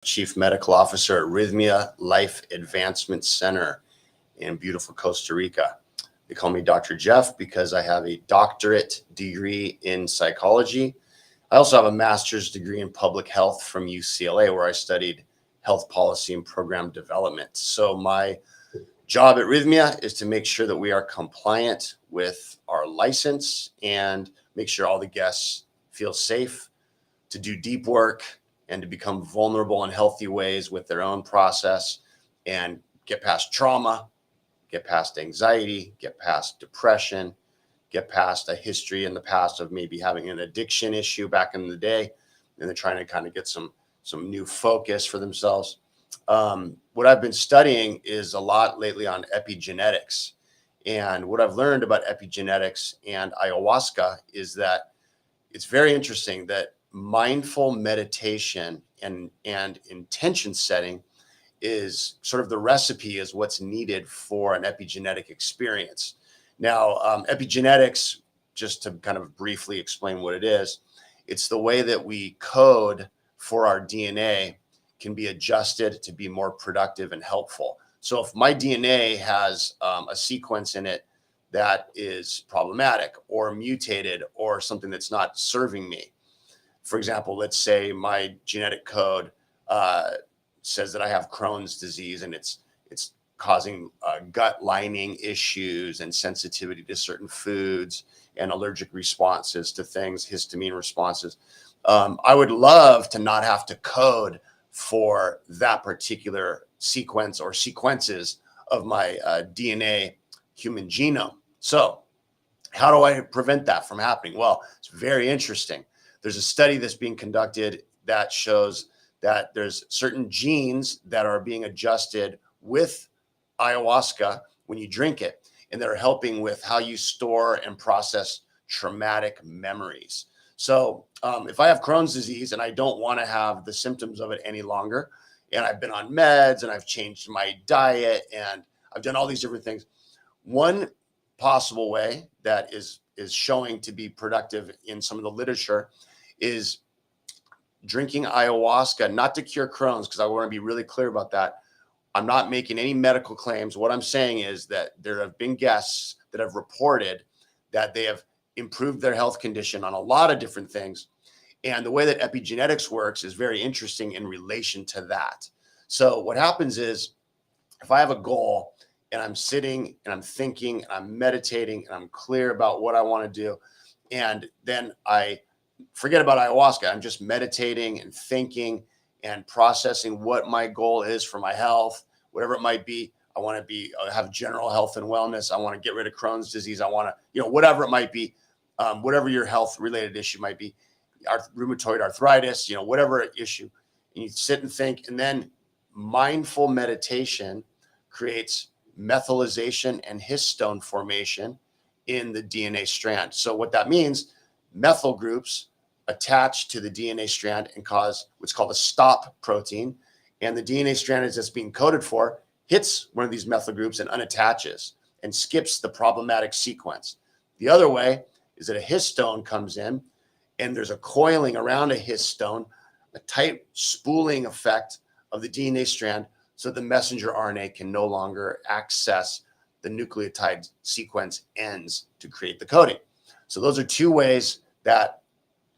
Chief Medical Officer at Rythmia Life Advancement Center in beautiful Costa Rica. They call me Dr. Jeff because I have a doctorate degree in psychology. I also have a master's degree in public health from UCLA, where I studied health policy and program development. So my job at Rythmia is to make sure that we are compliant with our license and make sure all the guests feel safe to do deep work and to become vulnerable in healthy ways with their own process and get past trauma, get past anxiety, get past depression, get past a history in the past of maybe having an addiction issue back in the day, and they're trying to kind of get some new focus for themselves. What I've been studying is a lot lately on epigenetics. And what I've learned about epigenetics and ayahuasca is that it's very interesting that mindful meditation and intention setting is sort of the recipe is what's needed for an epigenetic experience. Now, epigenetics, just to kind of briefly explain what it is, it's the way that we code for our DNA can be adjusted to be more productive and helpful. So if my DNA has a sequence in it that is problematic or mutated or something that's not serving me, for example, let's say my genetic code says that I have Crohn's disease and it's causing gut lining issues and sensitivity to certain foods and allergic responses to things, histamine responses. I would love to not have to code for that particular sequence or sequences of my DNA human genome. So how do I prevent that from happening? Well, it's very interesting. There's a study that's being conducted that shows that there's certain genes that are being adjusted with ayahuasca when you drink it, and they're helping with how you store and process traumatic memories. So if I have Crohn's disease and I don't want to have the symptoms of it any longer, and I've been on meds and I've changed my diet and I've done all these different things, one possible way that is showing to be productive in some of the literature is drinking ayahuasca, not to cure Crohn's, because I want to be really clear about that. I'm not making any medical claims. What I'm saying is that there have been guests that have reported that they have improved their health condition on a lot of different things. And the way that epigenetics works is very interesting in relation to that. So what happens is if I have a goal and I'm sitting and I'm thinking and I'm meditating and I'm clear about what I want to do, and then I forget about ayahuasca, I'm just meditating and thinking and processing what my goal is for my health, whatever it might be. I want to have general health and wellness. I want to get rid of Crohn's disease. I want to, whatever it might be, whatever your health related issue might be, rheumatoid arthritis, whatever issue, and you sit and think, and then mindful meditation creates methylation and histone formation in the DNA strand. So what that means, methyl groups attach to the DNA strand and cause what's called a stop protein. And the DNA strand that's being coded for hits one of these methyl groups and unattaches and skips the problematic sequence. The other way is that a histone comes in and there's a coiling around a histone, a tight spooling effect of the DNA strand, so the messenger RNA can no longer access the nucleotide sequence ends to create the coding. So those are two ways that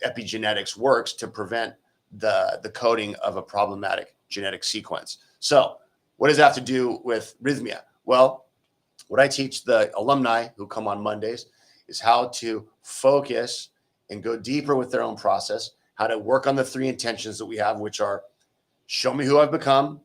epigenetics works to prevent the coding of a problematic genetic sequence. So what does that have to do with Rythmia? Well, what I teach the alumni who come on Mondays is how to focus and go deeper with their own process, how to work on the three intentions that we have, which are show me who I've become,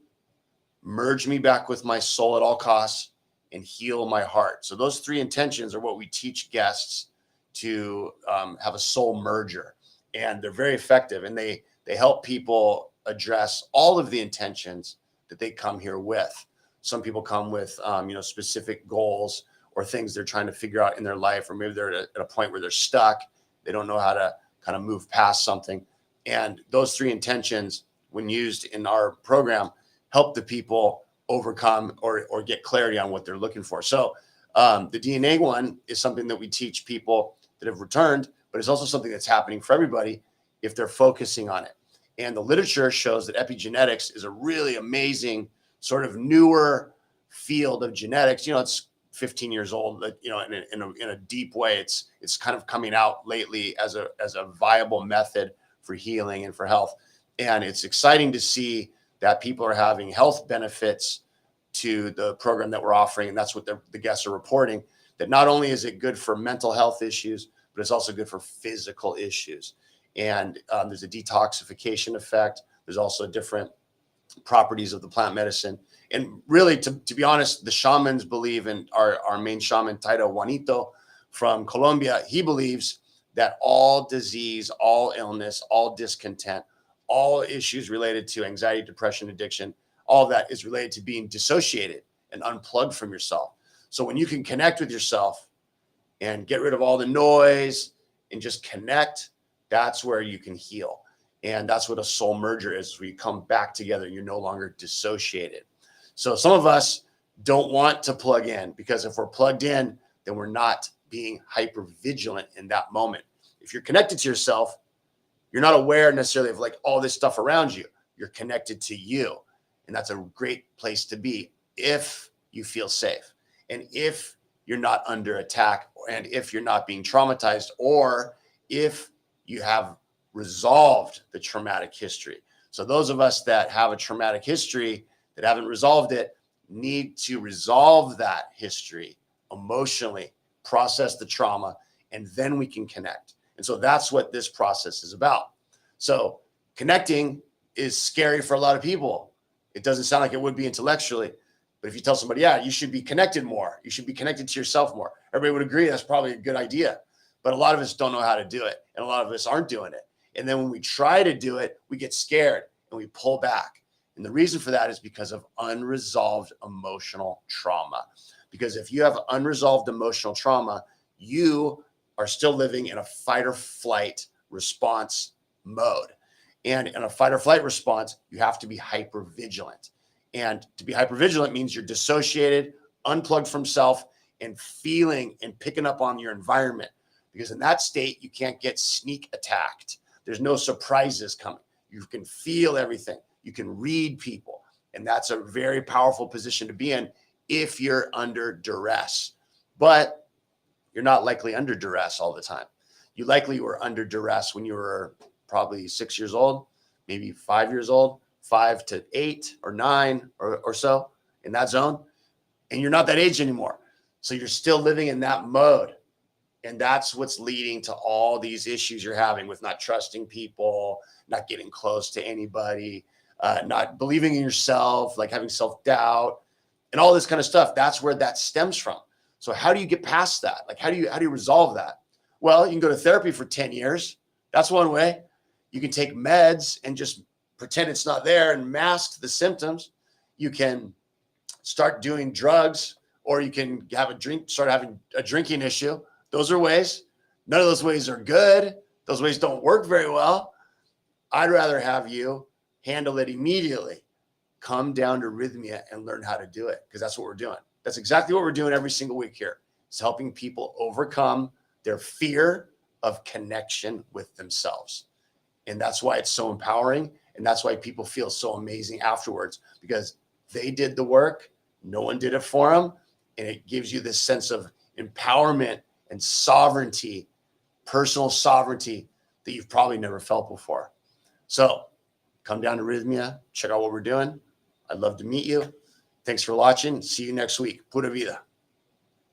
merge me back with my soul at all costs, and heal my heart. So those three intentions are what we teach guests to have a soul merger. And they're very effective, and they help people address all of the intentions that they come here with. Some people come with specific goals or things they're trying to figure out in their life, or maybe they're at a point where they're stuck. They don't know how to kind of move past something. And those three intentions, when used in our program, help the people overcome or get clarity on what they're looking for. So the DNA one is something that we teach people that have returned, but it's also something that's happening for everybody if they're focusing on it. And the literature shows that epigenetics is a really amazing sort of newer field of genetics. It's 15 years old, in a deep way. It's kind of coming out lately as a viable method for healing and for health. And it's exciting to see that people are having health benefits to the program that we're offering. And that's what the guests are reporting, that not only is it good for mental health issues, but it's also good for physical issues. And there's a detoxification effect. There's also different properties of the plant medicine. And really, to be honest, the shamans believe, in our main shaman, Taito Juanito from Colombia, he believes that all disease, all illness, all discontent, all issues related to anxiety, depression, addiction, all of that is related to being dissociated and unplugged from yourself. So when you can connect with yourself and get rid of all the noise and just connect, that's where you can heal. And that's what a soul merger is, where you come back together. You're no longer dissociated. So some of us don't want to plug in, because if we're plugged in, then we're not being hyper vigilant in that moment. If you're connected to yourself, you're not aware necessarily of like all this stuff around you. You're connected to you. And that's a great place to be if you feel safe, and if you're not under attack, and if you're not being traumatized, or if you have resolved the traumatic history. So those of us that have a traumatic history that haven't resolved it need to resolve that history emotionally, process the trauma, and then we can connect. And so that's what this process is about. So connecting is scary for a lot of people. It doesn't sound like it would be intellectually, but if you tell somebody, yeah, you should be connected more, you should be connected to yourself more, everybody would agree that's probably a good idea. But a lot of us don't know how to do it, and a lot of us aren't doing it. And then when we try to do it, we get scared and we pull back. And the reason for that is because of unresolved emotional trauma. Because if you have unresolved emotional trauma, you are still living in a fight or flight response mode. And in a fight or flight response, you have to be hyper vigilant. And to be hyper vigilant means you're dissociated, unplugged from self, and feeling and picking up on your environment. Because in that state, you can't get sneak attacked. There's no surprises coming. You can feel everything. You can read people. And that's a very powerful position to be in if you're under duress. But you're not likely under duress all the time. You likely were under duress when you were probably 6 years old, maybe 5 years old, 5 to 8 or 9 or so, in that zone. And you're not that age anymore. So you're still living in that mode. And that's what's leading to all these issues you're having with not trusting people, not getting close to anybody, not believing in yourself, like having self-doubt and all this kind of stuff. That's where that stems from. So how do you get past that? Like, how do you resolve that? Well, you can go to therapy for 10 years. That's one way. You can take meds and just pretend it's not there and mask the symptoms. You can start doing drugs, or you can have a drink, start having a drinking issue. Those are ways. None of those ways are good. Those ways don't work very well. I'd rather have you handle it immediately. Come down to Rythmia and learn how to do it, because that's what we're doing. That's exactly what we're doing every single week here. It's helping people overcome their fear of connection with themselves. And that's why it's so empowering. And that's why people feel so amazing afterwards, because they did the work. No one did it for them. And it gives you this sense of empowerment and sovereignty, personal sovereignty, that you've probably never felt before. So come down to Rythmia, check out what we're doing. I'd love to meet you. Thanks for watching. See you next week. Pura vida.